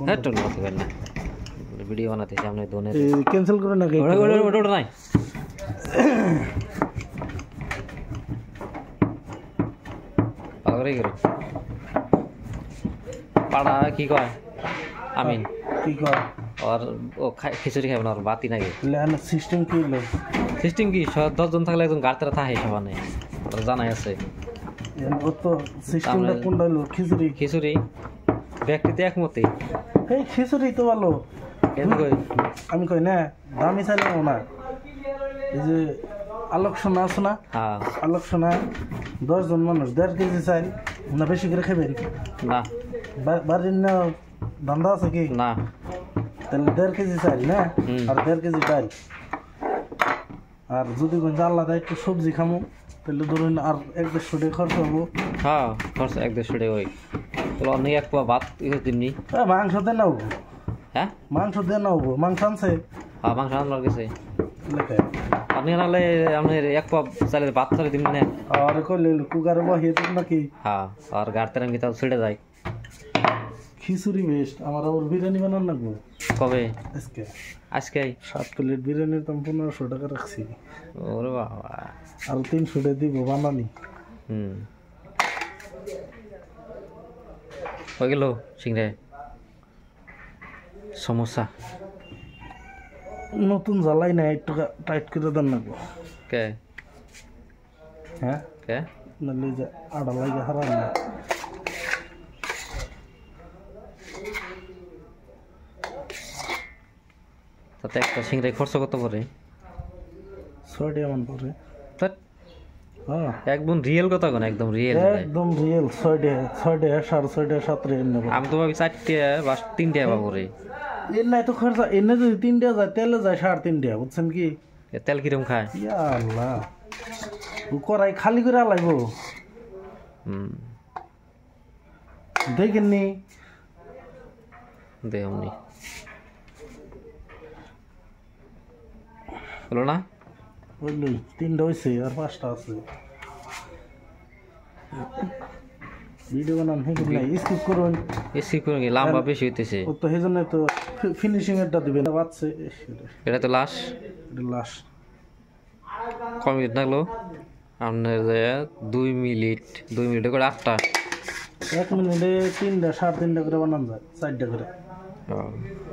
হ্যাঁ তো বলতে পারি না ভিডিও বানাতে সামনে দোনে ক্যান্সেল করে না ওটা নাই পাগড়ি করো পাড়া কি কয় আমিন কি কয় আর ও খিচুড়ি খাবে না আর বাতি নাই লেন সিস্টেম কি হলো সিস্টেম কি 10 জন থাকলে একজন গাড়িতে থাকে সমানে ওটা জানাই আছে ও তো সিস্টেমটা কোনটা হলো খিচুড়ি খিচুড়ি ব্যক্তিতে একমতই এই খিচুড়ি তো ভালো আমি কই না দামি চাইলাম না এই যে আলোক সোনা আছে না হ্যাঁ আলোক সোনা 10 জন মানুষ 1.5 কেজি চাই না বেশি করে খাবেন না বাড়ির না ধান্দা আছে কি না তাহলে 1.5 কেজি চাই না আর 1.5 কেজি ডাল আর যদি কোন আল্লাহ দেয় একটু সবজি খামো তাহলে ধরুন আর 1-150 টাকা খরচ হবো হ্যাঁ খরচ 1-150 টাকা ওই তাহলে অনেক এক পা ভাত দিননি মাংস দেন না হবো হ্যাঁ মাংস দেন না হবো মাংস আনছে হ্যাঁ মাংস আনবার গেছে লেখা আপনি নাহলে আপনার এক পা চালে ভাত চালে দিন না আর কইলে কুকারে বহিয়ে দিন নাকি হ্যাঁ আর গাড়িতে নাকি তাও ছেড়ে যায় খিচুড়ি বেস্ট আমার আবার বিরিয়ানি বানান লাগবে কবে আজকে আজকে 7 প্লেট বিরিয়ানির দাম 1500 টাকা রাখছি ওরে বাবা আর 300 টাকা দিব বানানি হয়ে গেল সিংড়ে সমস্যা নতুন জ্বালাই না একটু টাইট করে দেন লাগবে কে হ্যাঁ কে নাহলে যে আড়া লাগে হারান না তাতে একটা সিংড়ে খরচ কত পড়ে 6 টাকা মান পড়ে হ্যাঁ একদম রিয়েল কথা কোন একদম রিয়েল 6 টাকা 6.5 টাকা 7 টাকা নেব আমি তো ভাবি 4 টাকা বা 3 টাকা পড়ে এর নাই তো খরচা এনে যদি 3 টাকা যায় তেলে যায় 3.5 টাকা বুঝছেন কি তেল কিরম খায় ইয়া আল্লাহ করাই খালি করে লাগবো দেখেননি দেখুন হলো না বুঝলি 3টা হয়েছে আর 5টা আছে ভিডিও বানান হেঁটে নাই স্কিপ করুন স্কিপ করুন লম্বা বেশি হইতেছে ও তো সেই জন্য তো ফিনিশিং এরটা দিবেন বাচ্চা এটা তো লাশ এটা লাশ কম মিনিট লাগলো আপনার 2 মিনিটে করে 8টা 1 মিনিটে 3টা 3.5টা করে বানান যায় 4টা করে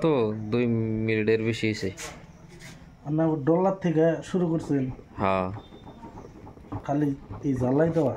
তো 2 মিনিটের বেশি হয়েছে ডলার থেকে শুরু করছেন হ্যাঁ খালি এই জ্বালাই দেওয়া